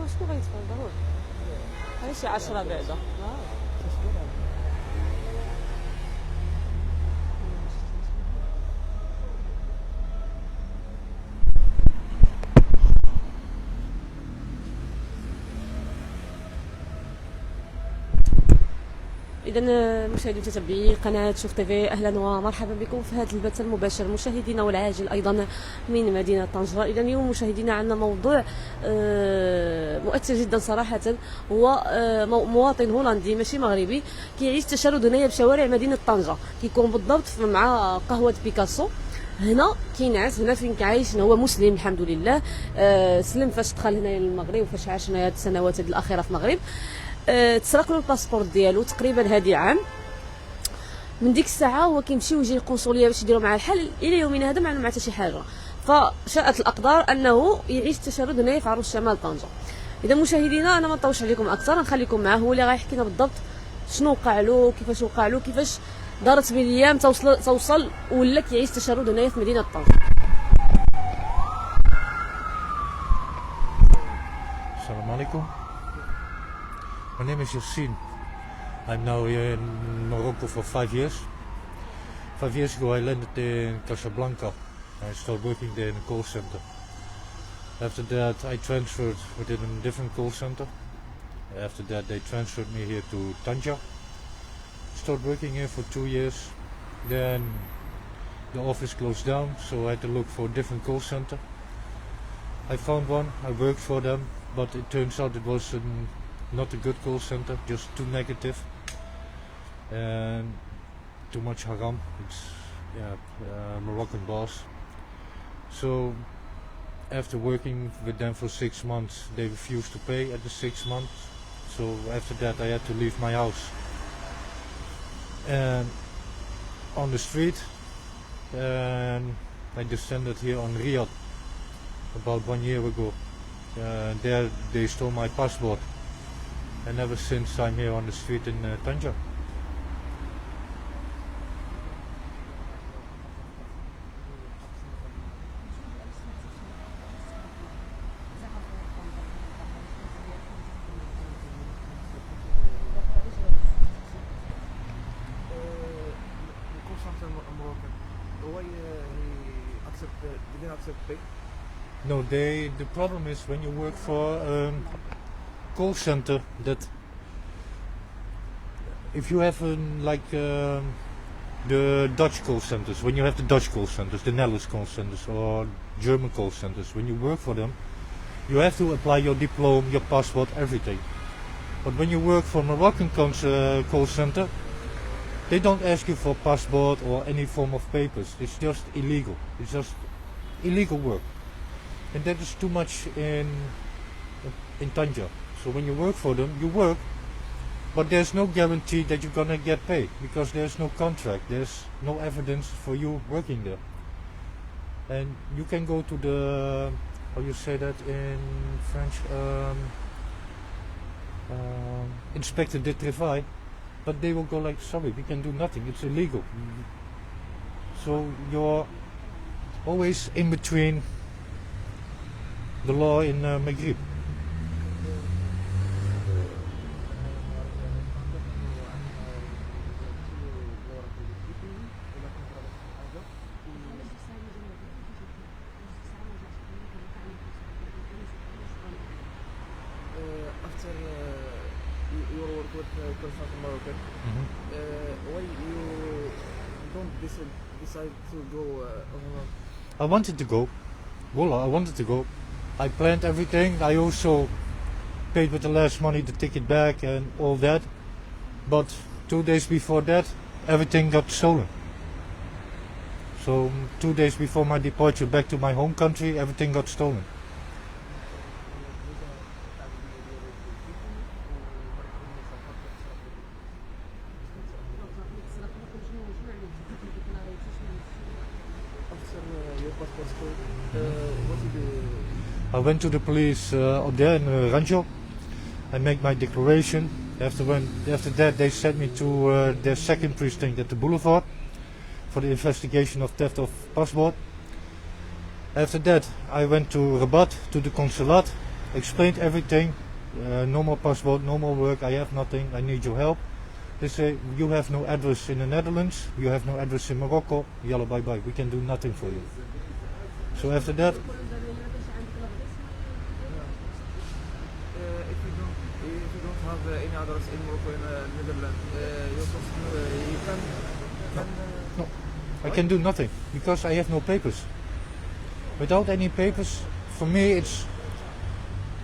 شكون غيتفرج ضروري غير شي 10 بعدا. إذا مشاهدي متابعي قناة شوف تيفي، أهلا ومرحبا بكم في هذا البث المباشر مشاهدينا والعاجل أيضا من مدينة طنجة. إذا اليوم مشاهدينا عندنا موضوع مؤثر جدا صراحة. هو مواطن هولاندي ماشي مغربي كيعيش تشرد هنايا بشوارع مدينة طنجة، كيكون بالضبط مع قهوة بيكاسو. هنا كينعس هنا فين كيعيش. هو مسلم الحمد لله، سلم فاش دخل هنايا للمغرب وفاش عاش هنايا هاد السنوات الأخيرة في المغرب. تسرق له الباسبور ديالو تقريبا هادي عام. من ديك الساعه هو كيمشي ويجي القنصليه باش يديروا معاه الحل، الى يومنا هذا ما عندهم حتى شي حاجه. فشاءت الاقدار انه يعيش تشرد هنايا في عروس شمال طنجه. اذا مشاهدينا انا ما نطولش عليكم اكثر، نخليكم معاه هو اللي غيحكي لنا بالضبط شنو وقع له، كيفاش وقع له، كيفاش دارت به الايام توصل ولا كيعيش تشرد هنايا في مدينه طنجه. السلام عليكم. My name is Yassine. I'm now here in Morocco for 5 years. 5 years ago I landed in Casablanca. I started working there in a call center. After that I transferred within a different call center. After that they transferred me here to Tanja. Started working here for 2 years. Then the office closed down, so I had to look for a different call center. I found one, I worked for them, but it turns out it was not a good call center, just too negative and too much haram. It's Moroccan boss. So after working with them for 6 months, they refused to pay at the 6 months. So after that I had to leave my house. And on the street, and I descended here on Riyadh about 1 year ago. There they stole my passport. And ever since I'm here on the street in Tanja. No, the problem is when you work for call center, that if you have the Dutch call centers, when you have the Dutch call centers, the Netherlands call centers or German call centers, when you work for them you have to apply your diploma, your passport, everything. But when you work for Moroccan call center, they don't ask you for passport or any form of papers. It's just illegal. It's just illegal work, and that is too much in Tanja. So when you work for them, you work, but there's no guarantee that you're gonna get paid because there's no contract, there's no evidence for you working there. And you can go to the, how you say that in French, inspector de travail, but they will go like, sorry, we can do nothing, it's illegal. So you're always in between the law in Maghreb. After your work with Consulate Moroccan, why you don't decide to go? I wanted to go. Wallah, I wanted to go. I planned everything. I also paid with the last money the ticket back and all that. But 2 days before that, everything got stolen. So 2 days before my departure back to my home country, everything got stolen. I went to the police up there in Ranjo. I made my declaration. After that, they sent me to their second precinct at the boulevard. for the investigation of theft of passport. After that, I went to Rabat, to the Consulate, explained everything. No more passport, no more work, I have nothing, I need your help. They say, you have no address in the Netherlands, you have no address in Morocco, yalla bye bye, we can do nothing for you. So after that, if you don't have any address in Morocco in Netherlands, you can no, I can do nothing, because I have no papers. Without any papers, for me it's,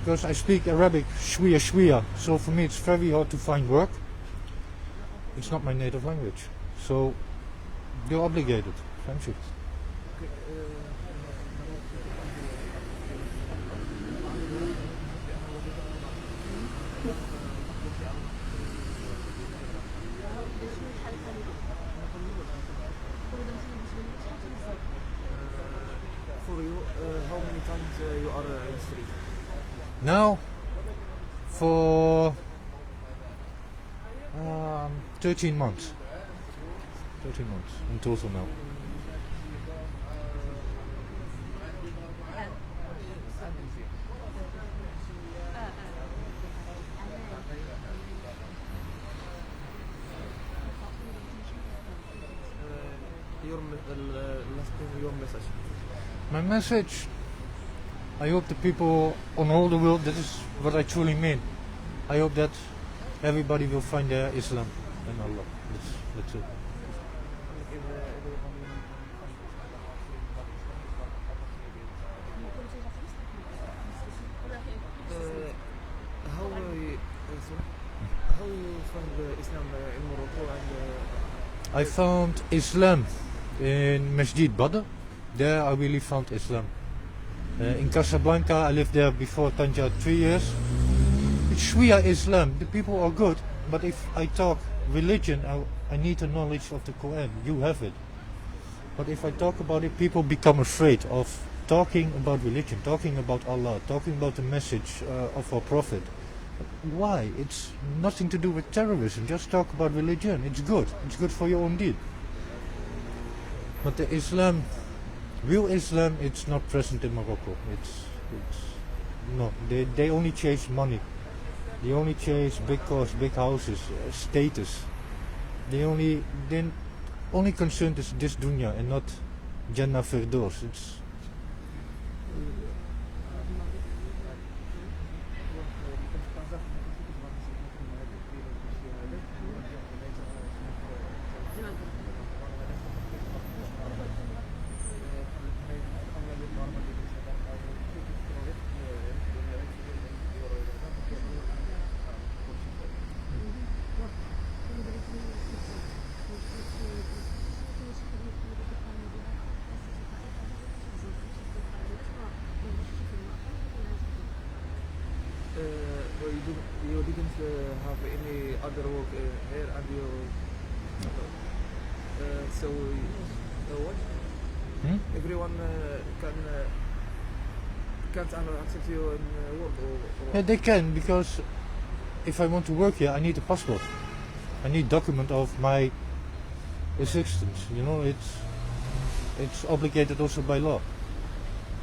because I speak Arabic, shwiya shwiya, so for me it's very hard to find work. It's not my native language, so you're obligated. Thank you. For you, how many times you are in the street? Now, for 13 months. 13 months in total now. Your message. My message, I hope the people on all the world, that is what I truly mean. I hope that everybody will find their Islam and Allah. That's it. How you found Islam in Morocco and I found Islam in Masjid Badr. There I really found Islam. In Casablanca, I lived there before Tanja 3 years. It's Shia Islam. The people are good, but if I talk religion, I need the knowledge of the Quran. You have it. But if I talk about it, people become afraid of talking about religion, talking about Allah, talking about the message of our Prophet. Why? It's nothing to do with terrorism. Just talk about religion. It's good. It's good for your own deed. But the Islam, real Islam, it's not present in Morocco. It's no. They only chase money. They only chase big cars, big houses, status. They only concerned is this dunya and not Jannah Firdaus. It's you didn't have any other work here and you so what? Everyone can't accept you in work or yeah, they can, because if I want to work here, I need a passport. I need document of my existence. You know, it's obligated also by law.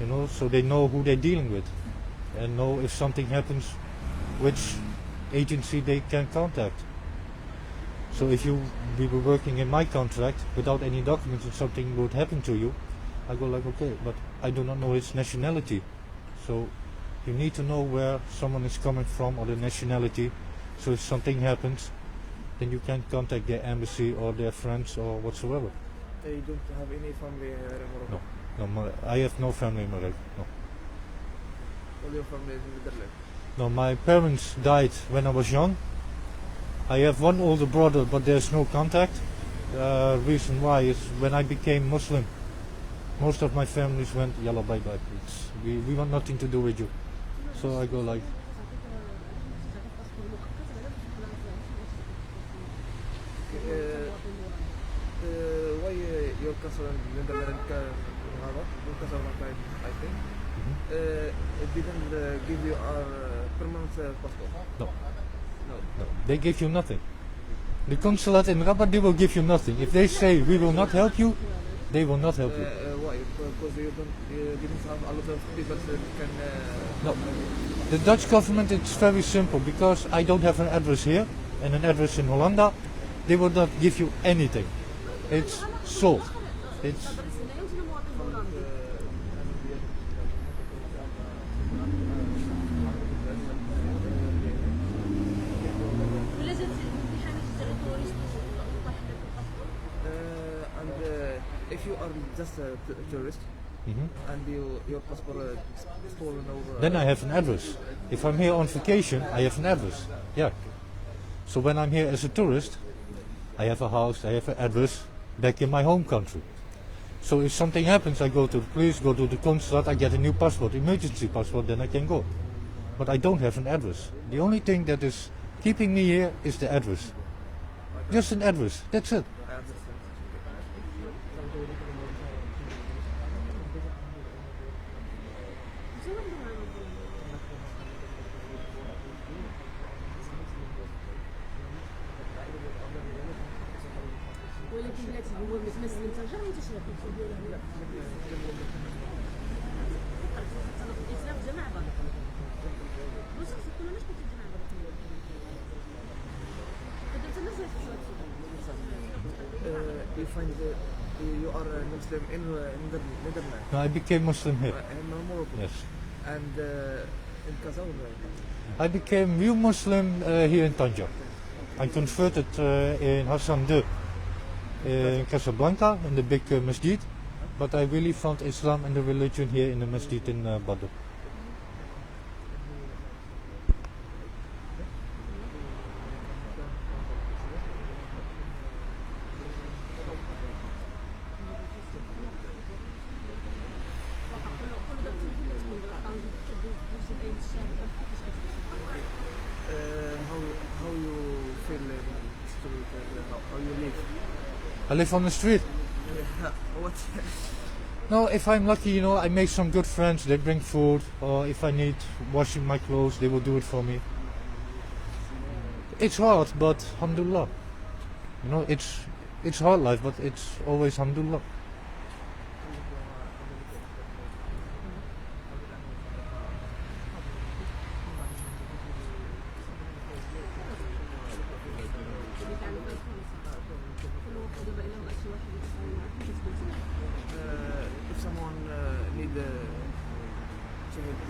You know, so they know who they're dealing with, and know if something happens, which agency they can contact. So if we were working in my contract without any documents and something would happen to you, I go like, okay, but I do not know his nationality. So you need to know where someone is coming from or the nationality. So if something happens, then you can contact their embassy or their friends or whatsoever. you don't have any family here in Morocco? No, I have no family in Morocco. No. All your family is in Netherlands? No, my parents died when I was young. I have one older brother, but there's no contact. Reason why is when I became Muslim, most of my families went, yalla bye bye, please. We want nothing to do with you. So I go like, why your cousin in Netherlands I think didn't give you a permanent passport? no, No. they give you nothing. The consulate in Rabat, they will give you nothing. If they say we will not help you, they will not help you. Why? Because you didn't have a lot of people that can. No. The Dutch government, it's very simple, because I don't have an address here and an address in Hollanda, they will not give you anything. It's solved. It's if you are just a tourist and your passport stolen over. Then I have an address. If I'm here on vacation, I have an address. Yeah. So when I'm here as a tourist, I have a house, I have an address back in my home country. So if something happens, I go to the police, go to the consulate, I get a new passport, emergency passport, then I can go. But I don't have an address. The only thing that is keeping me here is the address. Just an address, that's it. I understand. ولكن بلاتي هو مسلم تنجر ولا تشرب انا في الاسلام جماعه بعض بس كنا مش كنت جماعه بعض قدمت الناس You find you are a Muslim in Netherlands. No, I became Muslim here. In Morocco. Yes. And in Consulate. I became real Muslim here in Tanja. I converted in Hassan II in Casablanca in the big masjid, but I really found Islam and the religion here in the masjid in Badr. How you feel in the street? How you live? I live on the street. What? No, if I'm lucky, you know, I make some good friends, they bring food, or if I need washing my clothes, they will do it for me. It's hard, but alhamdulillah. You know, it's hard life, but it's always alhamdulillah. If someone need to help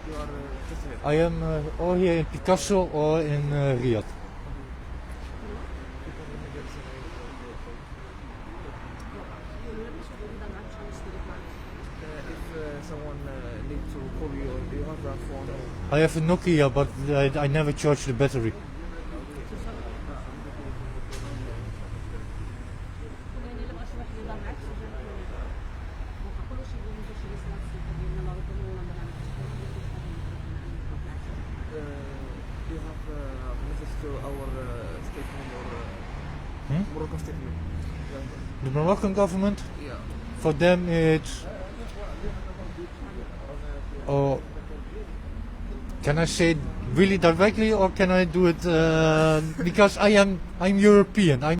you are just here. I am or here in Picasso or in Riyadh. If someone need to call you, do you have a phone? I have a Nokia, but I never charge the battery. Do you have a message to our statement or Moroccan statement? The Moroccan government, Yeah. for them it's... Or can I say it really directly, or can I do it because I'm European. I'm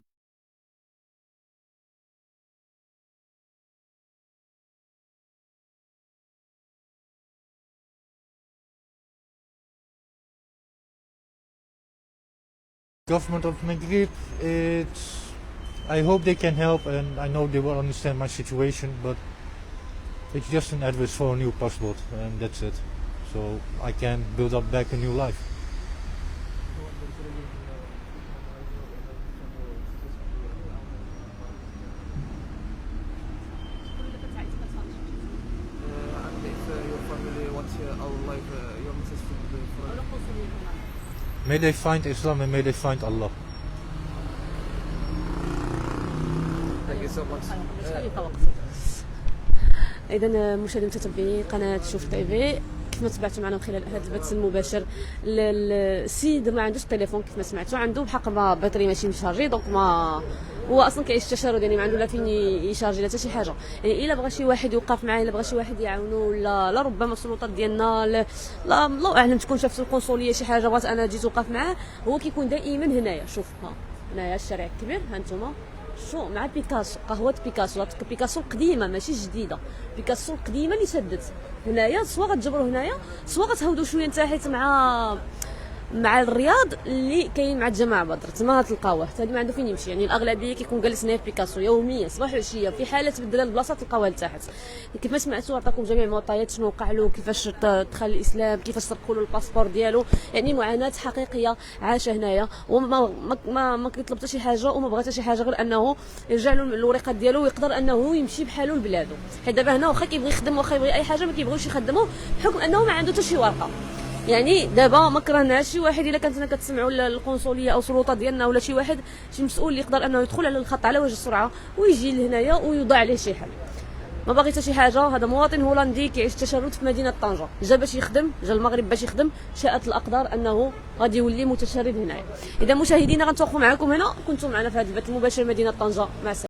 government of Maghreb. I hope they can help, and I know they will understand my situation, but it's just an address for a new passport, and that's it. So I can build up back a new life. And if your family watch our live, your message to the friend. May they find Islam and may they find Allah. Thank you so much. اذا مشاهدي متتبعي قناه شوف تي في، كيف ما تبعتوا معنا من خلال هذا البث المباشر، السيد ما عندوش تليفون كيف ما سمعتوا، عنده بحق ما بطري ماشي مشارجي، دونك ما هو اصلا كيعيش التشرد، يعني ما عنده لا فين يشارجي لا حتى شي حاجه. يعني الا بغى شي واحد يوقف معاه، الا بغى شي واحد يعاونو، لا ربما السلطات ديالنا، لا الله اعلم تكون شافت القنصليه شي حاجه بغات انا جيت وقف معاه، هو كيكون دائما هنايا. شوف ها هنايا الشارع الكبير، ها انتم شو مع بيكاسو، قهوه بيكاسو، بيكاسو القديمه ماشي جديده، بيكاسو القديمه اللي سدت هنايا. سوا غتجبروا هنايا، سوا غتهودوا شويه نتاحيت مع الرياض اللي كاين مع الجماعه بدر، تما غتلقاوه حتى ما عنده فين يمشي. يعني الاغلبيه كيكون جالس هنا في بيكاسو يوميا صباح وعشيه، في حاله تبدل البلاصه تلقاوها لتحت. كيف ما سمعتوا عطاكم جميع المعطيات شنو وقع له، كيفاش دخل الاسلام، كيفاش سرقوا له الباسبور ديالو. يعني معاناه حقيقيه عاشها هنايا، وما ما كيطلب حتى شي حاجه وما بغى حتى شي حاجه غير انه يرجع له الوريقات ديالو ويقدر انه يمشي بحاله لبلادو. حيت دابا هنا واخا كيبغي يخدم، واخا يبغي اي حاجه ما كيبغيوش يخدموا بحكم انه ما عنده حتى شي ورقه. يعني دابا ما كرهناش شي واحد الا كانت كتسمعوا القنصليه او السلطه ديالنا ولا شي واحد شي مسؤول اللي يقدر انه يدخل على الخط على وجه السرعه ويجي لهنايا ويوضع عليه شي حل. ما باغي حتى شي حاجه. هذا مواطن هولندي كيعيش التشرد في مدينه طنجه، جا باش يخدم، جا المغرب باش يخدم، شاءت الاقدار انه غادي يولي متشرد هنايا. اذا مشاهدينا غنتوقفوا معكم هنا، كنتم معنا في هذا البث المباشر مدينه طنجه. مع السلامه.